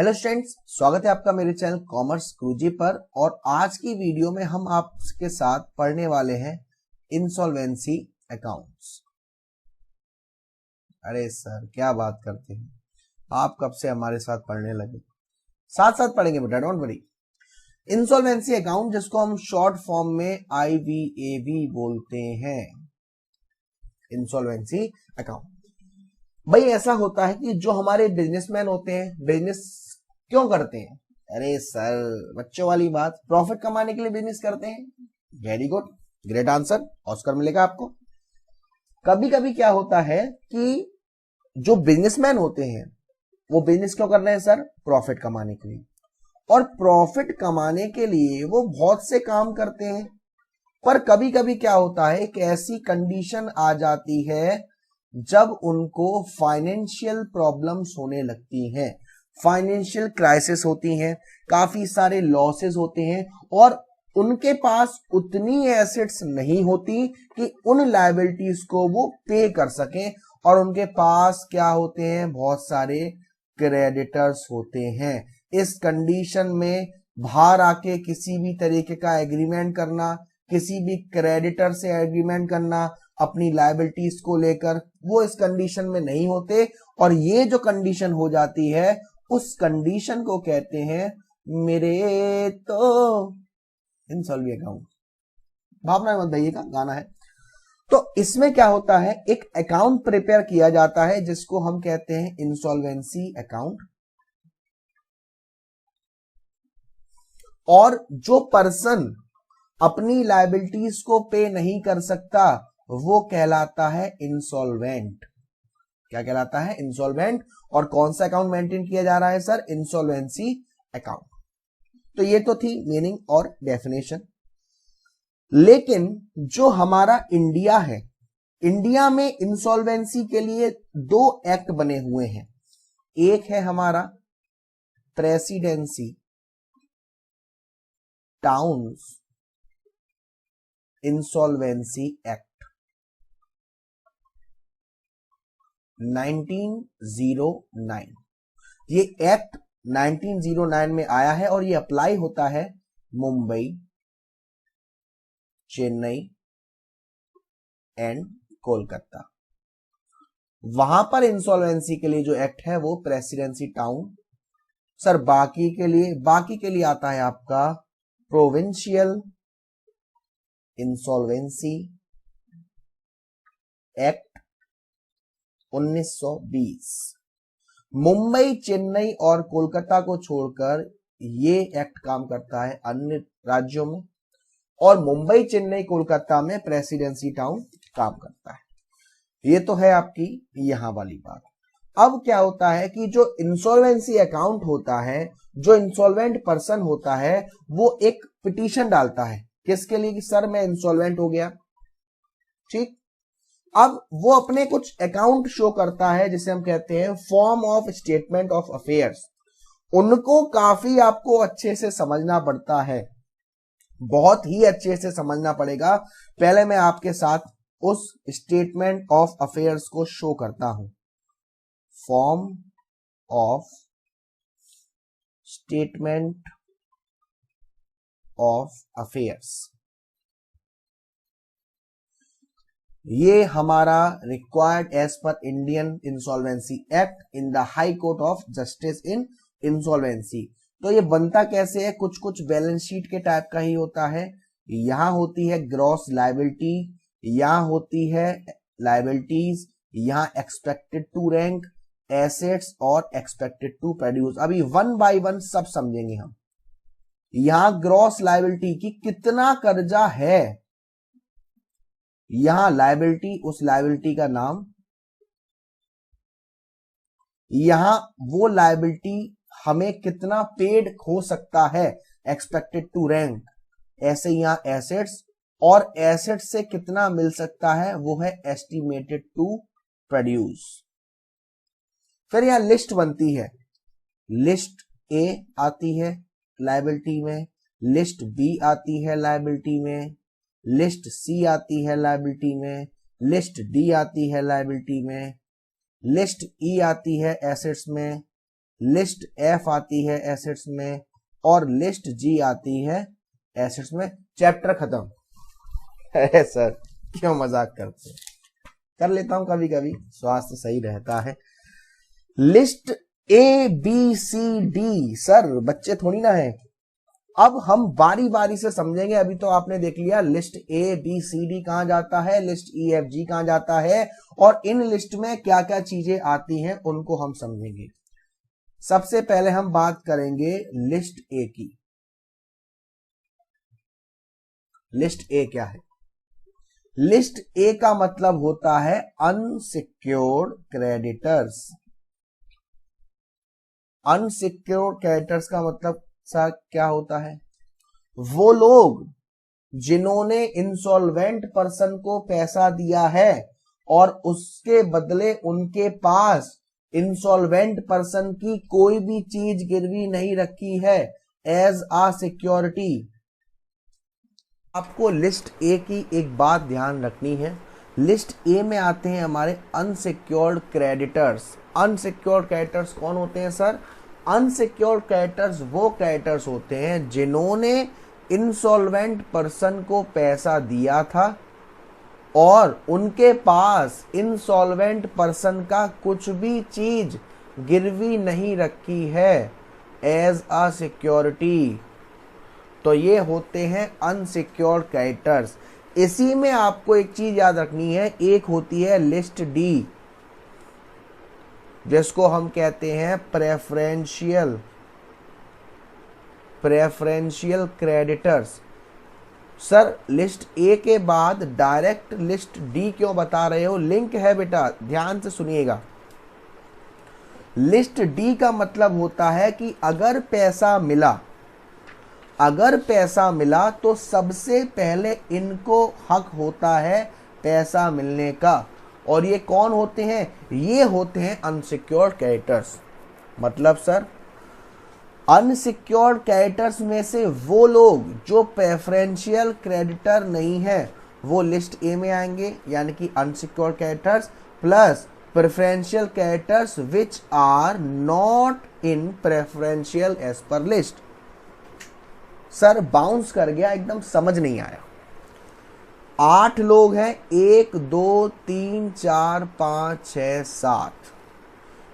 Hello students, स्वागत है आपका मेरे चैनल कॉमर्स गुरुजी पर। और आज की वीडियो में हम आपके साथ पढ़ने वाले हैं इंसॉल्वेंसी अकाउंट्स। अरे सर क्या बात करते हैं, आप कब से हमारे साथ पढ़ने लगे? साथ साथ पढ़ेंगे बेटा, डोंट वरी। इंसॉल्वेंसी अकाउंट, जिसको हम शॉर्ट फॉर्म में IVAB बोलते हैं, इंसॉल्वेंसी अकाउंट। भाई ऐसा होता है कि जो हमारे बिजनेसमैन होते हैं, बिजनेस क्यों करते हैं? अरे सर बच्चों वाली बात, प्रॉफिट कमाने के लिए बिजनेस करते हैं। Very good, great answer, Oscar मिलेगा आपको। कभी कभी क्या होता है कि जो बिजनेसमैन होते हैं वो बिजनेस क्यों कर रहे हैं सर? प्रॉफिट कमाने के लिए। और प्रॉफिट कमाने के लिए वो बहुत से काम करते हैं, पर कभी कभी क्या होता है, एक ऐसी कंडीशन आ जाती है जब उनको फाइनेंशियल प्रॉब्लम्स होने लगती हैं, फाइनेंशियल क्राइसिस होती हैं, काफी सारे लॉसेस होते हैं और उनके पास उतनी एसेट्स नहीं होती कि उन लायबिलिटीज को वो पे कर सकें। और उनके पास क्या होते हैं? बहुत सारे क्रेडिटर्स होते हैं। इस कंडीशन में बाहर आके किसी भी तरीके का एग्रीमेंट करना, किसी भी क्रेडिटर से एग्रीमेंट करना अपनी लायबिलिटीज को लेकर, वो इस कंडीशन में नहीं होते। और ये जो कंडीशन हो जाती है, उस कंडीशन को कहते हैं मेरे तो इंसॉल्वेंसी अकाउंट। भावना मत भैया का गाना है। तो इसमें क्या होता है, एक अकाउंट प्रिपेयर किया जाता है जिसको हम कहते हैं इंसॉल्वेंसी अकाउंट। और जो पर्सन अपनी लायबिलिटीज को पे नहीं कर सकता वो कहलाता है इंसॉल्वेंट। क्या कहलाता है? इंसॉल्वेंट। और कौन सा अकाउंट मेंटेन किया जा रहा है सर? Insolvency account. तो ये तो थी मीनिंग और डेफिनेशन। लेकिन जो हमारा इंडिया है, इंडिया में इंसॉल्वेंसी के लिए दो एक्ट बने हुए हैं। एक है हमारा प्रेसिडेंसी टाउन्स इंसॉल्वेंसी एक्ट 1909। ये एक्ट 1909 में आया है और ये अप्लाई होता है मुंबई, चेन्नई एंड कोलकाता। वहां पर इंसॉल्वेंसी के लिए जो एक्ट है वो प्रेसिडेंसी टाउन। सर बाकी के लिए आता है आपका provincial insolvency act 1920। Mumbai, Chennai और कोलकाता को छोड़कर ये एक्ट काम करता है अन्य राज्यों में, और मुंबई, चेन्नई, कोलकाता में प्रेसिडेंसी टाउन काम करता है। ये तो है आपकी यहां वाली बात। अब क्या होता है कि जो इंसॉल्वेंसी अकाउंट होता है, जो इंसॉल्वेंट पर्सन होता है, वो एक पिटीशन डालता है। किसके लिए? कि सर मैं इंसॉल्वेंट हो गया। ठीक, अब वो अपने कुछ अकाउंट शो करता है जिसे हम कहते हैं form of statement of affairs. उनको काफी आपको अच्छे से समझना पड़ता है, बहुत ही अच्छे से समझना पड़ेगा। पहले मैं आपके साथ उस स्टेटमेंट ऑफ अफेयर्स को शो करता हूं। Form of statement of affairs, ये हमारा required as per Indian insolvency act in the high court of justice in insolvency. तो ये बनता कैसे है? कुछ कुछ बैलेंस शीट के टाइप का ही होता है। यहां होती है ग्रॉस लायबिलिटी, यहां होती है लायबिलिटीज, यहां एक्सपेक्टेड टू रैंक, एसेट्स और एक्सपेक्टेड टू प्रोड्यूस। अभी वन बाय वन सब समझेंगे हम। यहां ग्रॉस लायबिलिटी की कितना कर्जा है, यहां लायबिलिटी, उस लायबिलिटी का नाम, यहां वो लायबिलिटी हमें कितना पेड हो सकता है, एक्सपेक्टेड टू रैंक। ऐसे यहां एसेट्स, और एसेट्स से कितना मिल सकता है वो है एस्टिमेटेड टू प्रोड्यूस। फिर यहां लिस्ट बनती है। लिस्ट ए आती है लायबिलिटी में, लिस्ट बी आती है लायबिलिटी में, लिस्ट सी आती है लायबिलिटी में, लिस्ट डी आती है लायबिलिटी में, लिस्ट ई आती है एसेट्स में, लिस्ट एफ आती है एसेट्स में और लिस्ट जी आती है एसेट्स में। चैप्टर खत्म। अरे सर क्यों मजाक करते हैं, कर लेता हूं कभी कभी, स्वास्थ्य सही रहता है। List A B C D, sir बच्चे थोड़ी ना है। अब हम बारी बारी से समझेंगे। अभी तो आपने देख लिया list A B C D कहां जाता है, लिस्ट ई एफ जी कहां जाता है, और इन लिस्ट में क्या क्या चीजें आती हैं उनको हम समझेंगे। सबसे पहले हम बात करेंगे लिस्ट ए की। लिस्ट ए क्या है? लिस्ट ए का मतलब होता है अनसिक्योर्ड क्रेडिटर्स। अनसिक्योर्ड क्रेडिटर्स का मतलब सा क्या होता है? वो लोग जिन्होंने इंसॉल्वेंट पर्सन को पैसा दिया है और उसके बदले उनके पास इंसॉल्वेंट पर्सन की कोई भी चीज गिरवी नहीं रखी है एज आ सिक्योरिटी। आपको लिस्ट ए की एक बात ध्यान रखनी है, लिस्ट ए में आते हैं हमारे अनसिक्योर्ड क्रेडिटर्स। अनसिक्योर्ड क्रेडिटर्स कौन होते हैं सर? अनसिक्योर्ड क्रेडिटर्स वो क्रेडिटर्स होते हैं जिन्होंने इंसॉल्वेंट पर्सन को पैसा दिया था और उनके पास इंसॉल्वेंट पर्सन का कुछ भी चीज गिरवी नहीं रखी है एज अ सिक्योरिटी। तो ये होते हैं अनसिक्योर्ड क्रेडिटर्स। इसी में आपको एक चीज याद रखनी है, एक होती है लिस्ट डी जिसको हम कहते हैं preferential creditors. Sir list A के बाद डायरेक्ट लिस्ट डी क्यों बता रहे हो? लिंक है बेटा, ध्यान से सुनिएगा। लिस्ट डी का मतलब होता है कि अगर पैसा मिला तो सबसे पहले इनको हक होता है पैसा मिलने का। और ये कौन होते हैं? ये होते हैं अनसिक्योर्ड क्रेडिटर्स। मतलब सर अनसिक्योर्ड क्रेडिटर्स में से वो लोग जो प्रेफरेंशियल क्रेडिटर नहीं है वो लिस्ट ए में आएंगे, यानी कि unsecured creditors plus preferential creditors which are not in preferential as per list. Sir bounce कर गया, एकदम समझ नहीं आया। 8 लोग हैं, 1 2 3 4 5 6 7।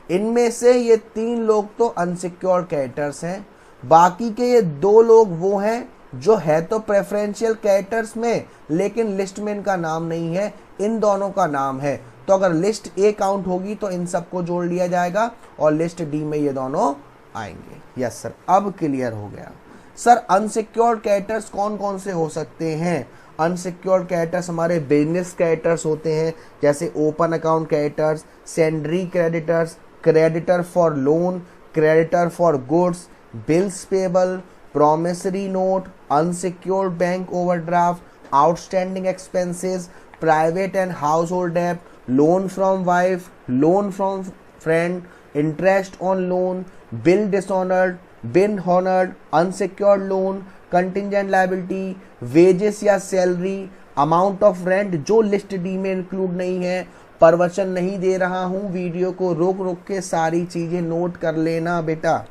इनमें से ये 3 लोग तो अनसिक्योर्ड क्रेडिटर्स हैं, बाकी के ये 2 लोग वो हैं जो है तो प्रेफरेंशियल क्रेडिटर्स में लेकिन लिस्ट में इनका नाम नहीं है, इन दोनों का नाम है। तो अगर लिस्ट ए काउंट होगी तो इन सबको जोड़ लिया जाएगा और लिस्ट डी में ये दोनों आएंगे। यस सर, अब क्लियर हो गया। सर अनसिक्योर्ड क्रेडिटर्स कौन कौन से हो सकते हैं? अनसिक्योर्ड क्रेडिटर्स हमारे बिजनेस क्रेडिटर्स होते हैं, जैसे open account creditors, sundry creditors, creditor for loan, creditor for goods, bills payable, promissory note, unsecured bank overdraft, outstanding expenses, private and household debt, loan from wife, loan from friend, interest on loan, bill dishonoured, bin honoured, unsecured loan, contingent liability, wages या salary, amount of rent जो list D में include नहीं है। प्रवचन नहीं दे रहा हूं, video को रोक रोक के सारी चीजें नोट कर लेना बेटा।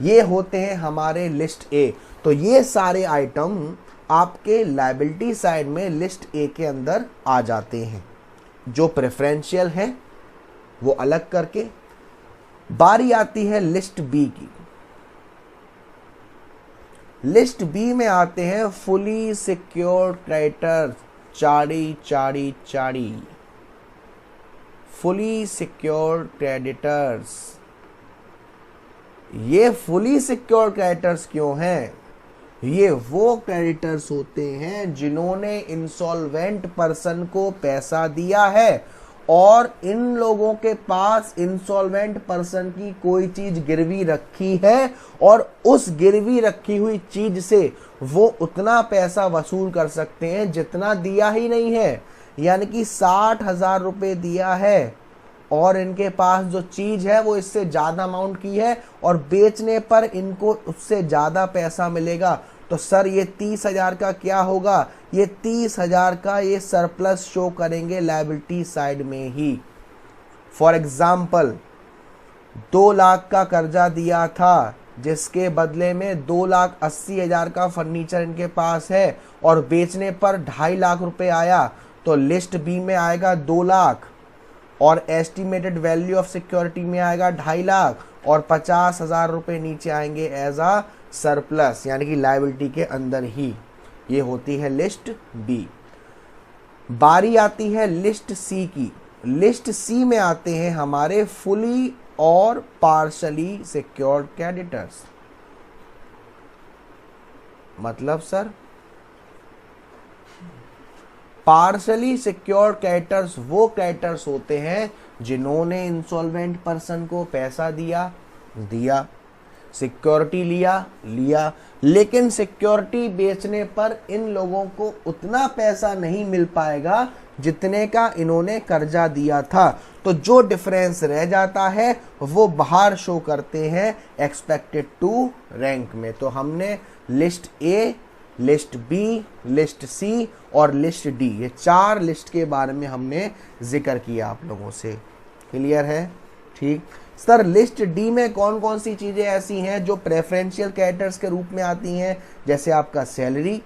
ये होते हैं हमारे लिस्ट ए। तो ये सारे आइटम आपके लायबिलिटी साइड में लिस्ट ए के अंदर आ जाते हैं। जो प्रेफरेंशियल है वो अलग करके। बारी आती है लिस्ट बी की। लिस्ट बी में आते हैं फुली सिक्योर्ड क्रेडिटर्स, चाड़ी। Fully secured creditors. ये फुली सिक्योर्ड क्रेडिटर्स क्यों हैं? ये वो क्रेडिटर्स होते हैं जिन्होंने इंसॉल्वेंट पर्सन को पैसा दिया है और इन लोगों के पास इंसॉल्वेंट पर्सन की कोई चीज गिरवी रखी है और उस गिरवी रखी हुई चीज से वो उतना पैसा वसूल कर सकते हैं जितना दिया ही नहीं है। यानी कि 60,000 रुपए दिया है और इनके पास जो चीज है वो इससे ज्यादा अमाउंट की है और बेचने पर इनको उससे ज्यादा पैसा मिलेगा। तो सर ये 30,000 का क्या होगा? ये 30,000 का ये सरप्लस शो करेंगे लायबिलिटी साइड में ही। फॉर एग्जाम्पल 2 लाख का कर्जा दिया था, जिसके बदले में 2,80,000 का फर्नीचर इनके पास है और बेचने पर 2.5 लाख रुपए आया, तो लिस्ट बी में आएगा 2 लाख और एस्टिमेटेड वैल्यू ऑफ सिक्योरिटी में आएगा 2.5 लाख और 50,000 रुपए नीचे आएंगे एज अ सरप्लस, यानी कि लायबिलिटी के अंदर ही। ये होती है लिस्ट बी। बारी आती है लिस्ट सी की। लिस्ट सी में आते हैं हमारे फुली और पार्शली सिक्योर्ड क्रेडिटर्स। मतलब सर, पार्शली सिक्योर्ड क्रेडिटर्स वो क्रेडिटर्स होते हैं जिन्होंने इंसॉल्वेंट पर्सन को पैसा दिया, सिक्योरिटी लिया, लेकिन सिक्योरिटी बेचने पर इन लोगों को उतना पैसा नहीं मिल पाएगा जितने का इन्होंने कर्जा दिया था। तो जो डिफरेंस रह जाता है वो बाहर शो करते हैं एक्सपेक्टेड टू रैंक में। तो हमने list A, list B, list C और लिस्ट डी, ये 4 लिस्ट के बारे में हमने जिक्र किया आप लोगों से। क्लियर है? ठीक सर, लिस्ट डी में कौन कौन सी चीजें ऐसी हैं जो प्रेफरेंशियल क्रेडिटर्स के रूप में आती हैं? जैसे आपका salary,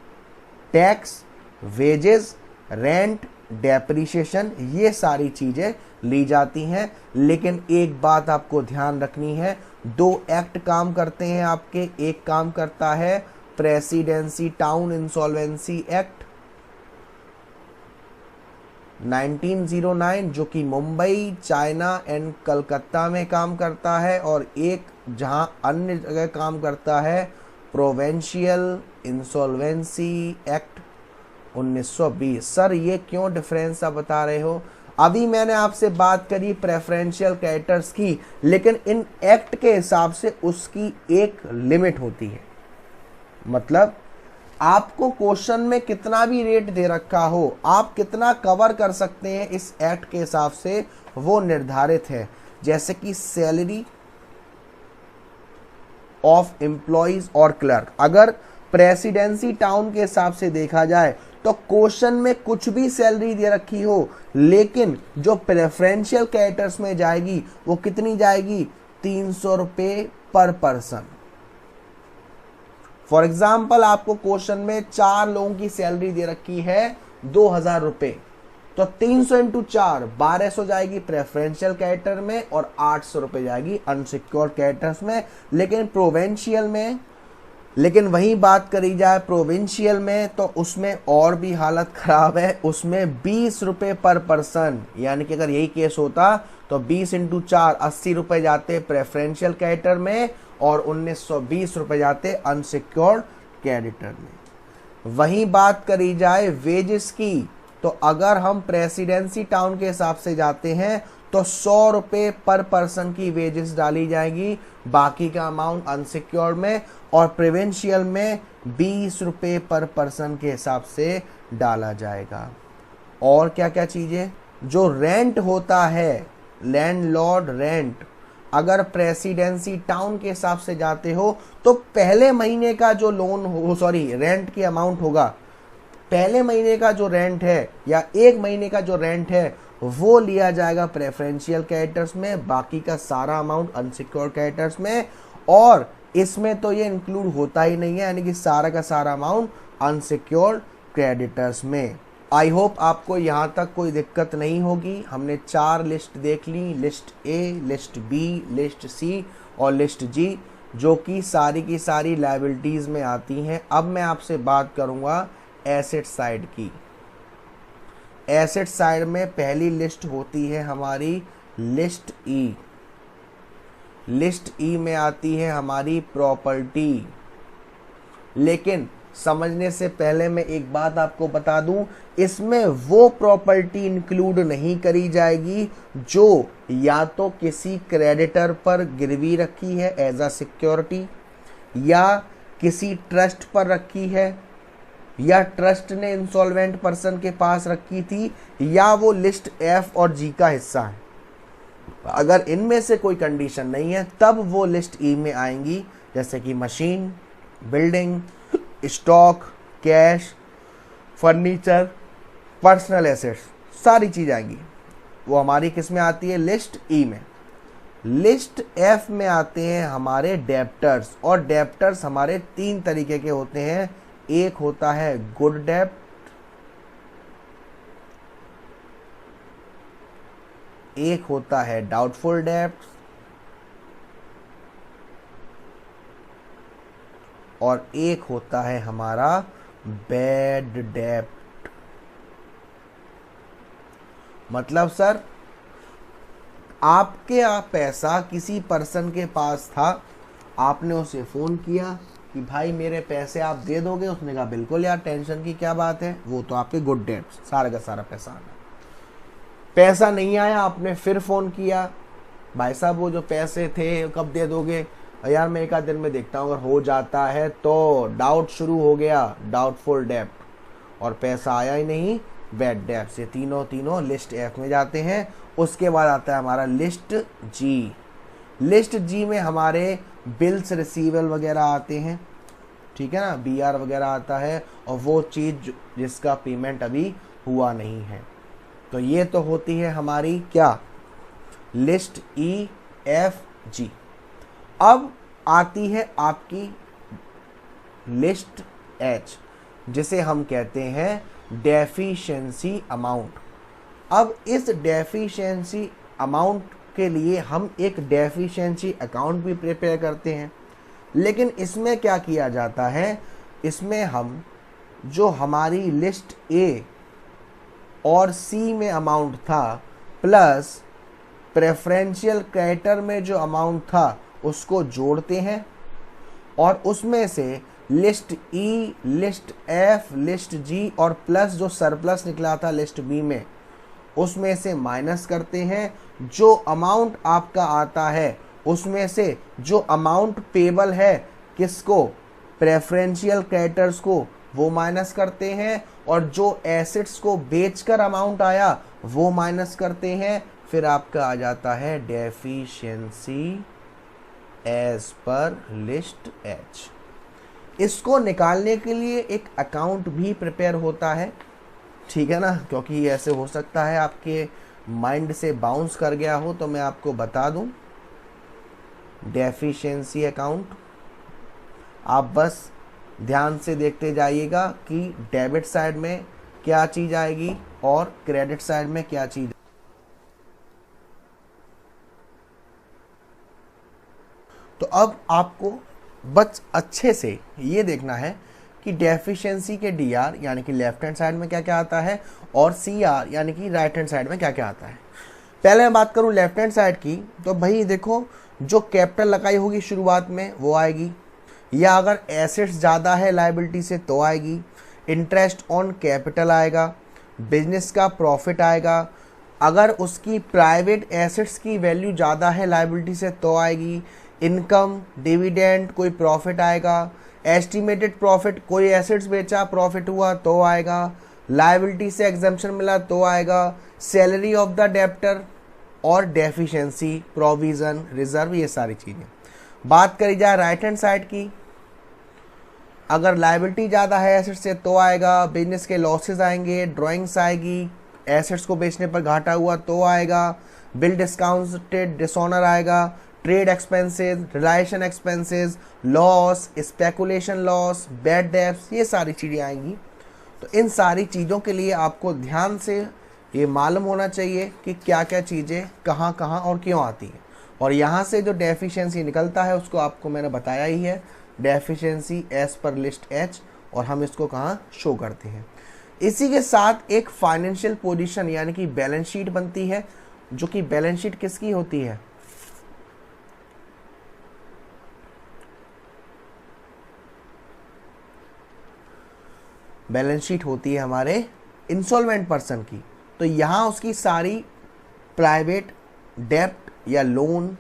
tax, wages, rent, depreciation, ये सारी चीजें ली जाती हैं। लेकिन एक बात आपको ध्यान रखनी है, 2 एक्ट काम करते हैं आपके। एक काम करता है प्रेसिडेंसी टाउन इंसॉल्वेंसी एक्ट 1909, जो कि मुंबई, चाइना एंड कलकत्ता में काम करता है, और एक जहां अन्य जगह काम करता है प्रोविंशियल इंसॉल्वेंसी एक्ट 1920। सर ये क्यों डिफरेंस आप बता रहे हो? अभी मैंने आपसे बात करी प्रेफरेंशियल क्रेडिटर्स की, लेकिन इन एक्ट के हिसाब से उसकी एक लिमिट होती है। मतलब आपको क्वेश्चन में कितना भी रेट दे रखा हो, आप कितना कवर कर सकते हैं इस एक्ट के हिसाब से वो निर्धारित है। जैसे कि सैलरी ऑफ एम्प्लॉइज और क्लर्क, अगर प्रेसिडेंसी टाउन के हिसाब से देखा जाए तो क्वेश्चन में कुछ भी सैलरी दे रखी हो, लेकिन जो प्रेफरेंशियल क्रेडिटर्स में जाएगी वो कितनी जाएगी? 300 रुपए पर पर्सन। फॉर एग्जाम्पल आपको क्वेश्चन में 4 लोगों की सैलरी दे रखी है 2,000 रुपए, तो 300 इंटू 4 1200 जाएगी प्रेफरेंशियल क्रेडिटर में और 800 रुपए जाएगी अनसिक्योर्ड क्रेडिटर्स में। लेकिन वही बात करी जाए प्रोविंशियल में, तो उसमें और भी हालत खराब है। उसमें 20 रुपए पर पर्सन, यानी कि अगर यही केस होता तो 20 इंटू 4 80 रुपए जाते प्रेफरेंशियल क्रेडिटर में और 1920 रुपए जाते अनसिक्योर्ड क्रेडिटर में। वही बात करी जाए वेजेस की, तो अगर हम प्रेसिडेंसी टाउन के हिसाब से जाते हैं तो 100 रुपए पर पर्सन की वेजेस डाली जाएगी, बाकी का अमाउंट अनसिक्योर्ड में, और प्रोविंशियल में 20 रुपए पर पर्सन के हिसाब से डाला जाएगा। और क्या क्या चीजें? जो रेंट होता है, लैंडलॉर्ड रेंट, अगर प्रेसिडेंसी टाउन के हिसाब से जाते हो तो पहले महीने का जो रेंट की अमाउंट होगा, पहले महीने का जो रेंट है या 1 महीने का जो रेंट है वो लिया जाएगा प्रेफरेंशियल क्रेडिटर्स में, बाकी का सारा अमाउंट अनसिक्योर्ड क्रेडिटर्स में। और इसमें तो ये इंक्लूड होता ही नहीं है, यानी कि सारा का सारा अमाउंट अनसिक्योर्ड क्रेडिटर्स में। आई होप आपको यहाँ तक कोई दिक्कत नहीं होगी। हमने 4 लिस्ट देख ली, list A, list B, list C और लिस्ट जी, जो कि सारी की सारी लायबिलिटीज में आती हैं। अब मैं आपसे बात करूँगा एसेट साइड की। एसेट साइड में पहली लिस्ट होती है हमारी लिस्ट ई। लिस्ट ई में आती है हमारी प्रॉपर्टी। लेकिन समझने से पहले मैं एक बात आपको बता दूं, इसमें वो प्रॉपर्टी इंक्लूड नहीं करी जाएगी जो या तो किसी क्रेडिटर पर गिरवी रखी है एज अ सिक्योरिटी, या किसी ट्रस्ट पर रखी है, या ट्रस्ट ने इंसॉल्वेंट पर्सन के पास रखी थी, या वो लिस्ट एफ और जी का हिस्सा है। अगर इनमें से कोई कंडीशन नहीं है तब वो लिस्ट ई में आएंगी, जैसे कि machine, building, stock, cash, furniture, personal assets, सारी चीज आएंगी। वो हमारी किस में आती है? लिस्ट ई में। लिस्ट एफ में आते हैं हमारे डेप्टर्स, और डेप्टर्स हमारे तीन तरीके के होते हैं। एक होता है गुड डेप्ट, एक होता है डाउटफुल डेप्ट, और एक होता है हमारा बैड डेप्ट। मतलब सर, आपके पैसा किसी पर्सन के पास था, आपने उसे फ़ोन किया कि भाई मेरे पैसे आप दे दोगे, उसने कहा बिल्कुल यार, टेंशन की क्या बात है, वो तो आपके गुड डेट्स, सारा का सारा पैसा आना। पैसा नहीं आया, आपने फिर फ़ोन किया, भाई साहब वो जो पैसे थे कब दे दोगे, यार मैं एक आध दिन में देखता हूँ, अगर हो जाता है तो डाउट शुरू हो गया, डाउटफुल डेप्ट, और पैसा आया ही नहीं, बैड डेप्ट। ये तीनों लिस्ट एफ में जाते हैं। उसके बाद आता है हमारा लिस्ट जी। लिस्ट जी में हमारे बिल्स रिसीवेबल वगैरह आते हैं, ठीक है ना, बीआर वगैरह आता है, और वो चीज़ जिसका पेमेंट अभी हुआ नहीं है। तो ये तो होती है हमारी क्या, लिस्ट ई एफ जी। अब आती है आपकी लिस्ट एच, जिसे हम कहते हैं डेफिशिएंसी अमाउंट। अब इस डेफिशिएंसी अमाउंट के लिए हम एक डेफिशिएंसी अकाउंट भी प्रिपेयर करते हैं। लेकिन इसमें क्या किया जाता है, इसमें हम जो हमारी लिस्ट ए और सी में अमाउंट था, प्लस प्रेफरेंशियल क्रेडिटर में जो अमाउंट था उसको जोड़ते हैं, और उसमें से लिस्ट ई, लिस्ट एफ, लिस्ट जी और प्लस जो सरप्लस निकला था लिस्ट बी में, उसमें से माइनस करते हैं। जो अमाउंट आपका आता है उसमें से जो अमाउंट पेबल है किसको, प्रेफरेंशियल क्रेडिटर्स को, वो माइनस करते हैं, और जो एसेट्स को बेचकर अमाउंट आया वो माइनस करते हैं। फिर आपका आ जाता है deficiency as per list H. इसको निकालने के लिए एक अकाउंट भी प्रिपेयर होता है, ठीक है ना, क्योंकि ऐसे हो सकता है आपके माइंड से बाउंस कर गया हो, तो मैं आपको बता दूं, डेफिशिएंसी अकाउंट आप बस ध्यान से देखते जाइएगा कि डेबिट साइड में क्या चीज़ आएगी और क्रेडिट साइड में क्या चीज़। तो अब आपको बस अच्छे से ये देखना है कि डेफिशिएंसी के डीआर यानी कि लेफ्ट हैंड साइड में क्या क्या आता है, और सीआर यानी कि राइट हैंड साइड में क्या क्या आता है। पहले मैं बात करूं लेफ्ट हैंड साइड की, तो भाई देखो, जो कैपिटल लगाई होगी शुरुआत में वो आएगी, या अगर एसेट्स ज़्यादा है लायबिलिटी से तो आएगी, इंटरेस्ट ऑन कैपिटल आएगा, बिजनेस का प्रॉफिट आएगा, अगर उसकी प्राइवेट एसेट्स की वैल्यू ज़्यादा है लायबिलिटी से तो आएगी, इनकम, डिविडेंड, कोई प्रॉफिट आएगा, एस्टिमेटेड प्रॉफिट, कोई एसेट्स बेचा प्रॉफिट हुआ तो आएगा, लायबिलिटी से एग्जम्पशन मिला तो आएगा, सैलरी ऑफ द डेप्टर, और डेफिशिएंसी, प्रोविजन, रिजर्व, ये सारी चीज़ें। बात करी जाए राइट हैंड साइड की, अगर लायबिलिटी ज़्यादा है एसेट्स से तो आएगा, बिजनेस के लॉसेस आएंगे, ड्राइंग्स आएगी, एसेट्स को बेचने पर घाटा हुआ तो आएगा, बिल डिस्काउंटेड डिसऑनर आएगा, trade expenses, realisation expenses, loss, speculation loss, bad debts, ये सारी चीज़ें आएंगी। तो इन सारी चीज़ों के लिए आपको ध्यान से ये मालूम होना चाहिए कि क्या क्या चीज़ें कहाँ कहाँ और क्यों आती हैं, और यहाँ से जो डेफिशिएंसी निकलता है उसको आपको मैंने बताया ही है, deficiency as per list H, और हम इसको कहाँ शो करते हैं। इसी के साथ एक फाइनेंशियल पोजीशन यानी कि बैलेंस शीट बनती है, जो कि बैलेंस शीट किसकी होती है, बैलेंस शीट होती है हमारे इंसॉल्वेंट पर्सन की। तो यहाँ उसकी सारी प्राइवेट डेप्ट या लोन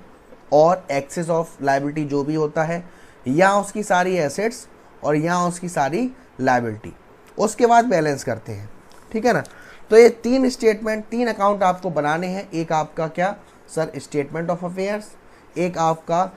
और एक्सेस ऑफ लायबिलिटी जो भी होता है, यहाँ उसकी सारी एसेट्स और यहाँ उसकी सारी लायबिलिटी, उसके बाद बैलेंस करते हैं, ठीक है ना। तो ये तीन स्टेटमेंट, तीन अकाउंट आपको बनाने हैं। एक आपका क्या सर, स्टेटमेंट ऑफ अफेयर्स, एक आपका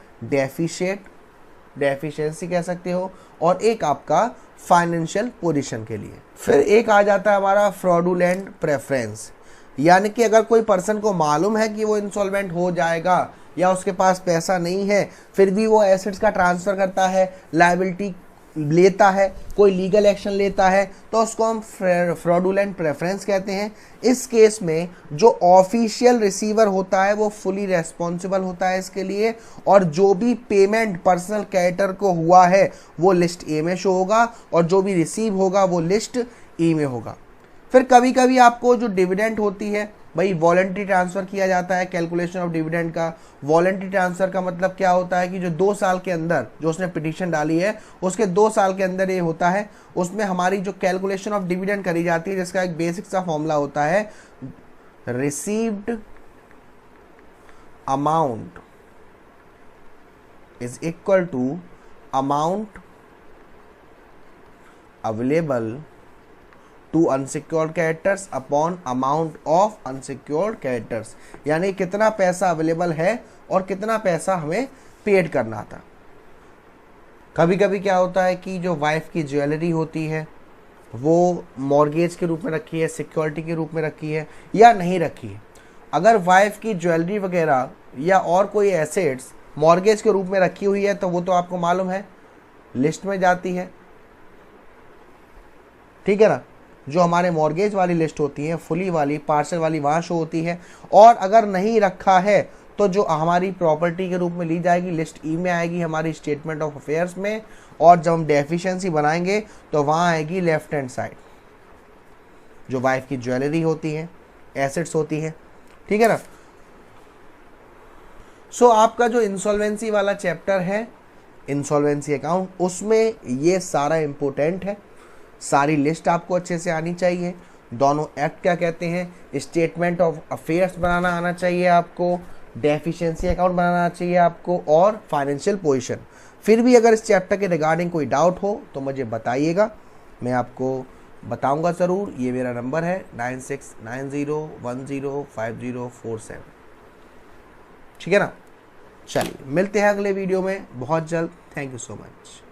डेफिशिएंसी कह सकते हो, और एक आपका फाइनेंशियल पोजीशन के लिए। फिर एक आ जाता है हमारा फ्रॉडुलेंट प्रेफरेंस। यानी कि अगर कोई पर्सन को मालूम है कि वो इंसॉल्वेंट हो जाएगा या उसके पास पैसा नहीं है, फिर भी वो एसेट्स का ट्रांसफर करता है, लायबिलिटी लेता है, कोई लीगल एक्शन लेता है, तो उसको हम फ्रॉडुलेंट प्रेफरेंस कहते हैं। इस केस में जो ऑफिशियल रिसीवर होता है वो फुली रेस्पॉन्सिबल होता है इसके लिए, और जो भी पेमेंट पर्सनल क्रेडिटर को हुआ है वो लिस्ट ए में शो होगा, और जो भी रिसीव होगा वो लिस्ट ई में होगा। फिर कभी कभी आपको जो डिविडेंड होती है भाई वॉलंटरी ट्रांसफर किया जाता है। कैलकुलेशन ऑफ डिविडेंड का वॉलंटरी ट्रांसफर का मतलब क्या होता है कि जो 2 साल के अंदर जो उसने पिटीशन डाली है उसके 2 साल के अंदर ये होता है, उसमें हमारी जो कैलकुलेशन ऑफ डिविडेंड करी जाती है, जिसका एक बेसिक सा फॉर्मूला होता है received amount is equal to amount available to unsecured creditors upon amount of unsecured creditors, यानी कितना पैसा अवेलेबल है और कितना पैसा हमें पेड करना था। कभी कभी क्या होता है कि जो वाइफ की ज्वेलरी होती है वो मॉर्गेज के रूप में रखी है, सिक्योरिटी के रूप में रखी है या नहीं रखी है। अगर वाइफ की ज्वेलरी वगैरह या और कोई एसेट्स मॉर्गेज के रूप में रखी हुई है तो वो तो आपको मालूम है लिस्ट में जाती है, ठीक है ना। जो हमारे मॉर्गेज वाली लिस्ट होती है, फुली वाली, पार्शल वाली, वहाँ शो होती है। और अगर नहीं रखा है तो जो हमारी प्रॉपर्टी के रूप में ली जाएगी लिस्ट ई में आएगी हमारी स्टेटमेंट ऑफ अफेयर्स में, और जब हम डेफिशिएंसी बनाएंगे तो वहाँ आएगी लेफ्ट हैंड साइड जो वाइफ की ज्वेलरी होती है, एसेट्स होती है, ठीक है ना। सो आपका जो इंसॉल्वेंसी वाला चैप्टर है इंसॉल्वेंसी अकाउंट, उसमें ये सारा इंपॉर्टेंट है। सारी लिस्ट आपको अच्छे से आनी चाहिए, दोनों एक्ट क्या कहते हैं, स्टेटमेंट ऑफ अफेयर्स बनाना आना चाहिए आपको, डेफिशिएंसी अकाउंट बनाना चाहिए आपको, और फाइनेंशियल पोजीशन। फिर भी अगर इस चैप्टर के रिगार्डिंग कोई डाउट हो तो मुझे बताइएगा, मैं आपको बताऊंगा ज़रूर। ये मेरा नंबर है 9690105047, ठीक है ना। चलिए मिलते हैं अगले वीडियो में बहुत जल्द। Thank you so much.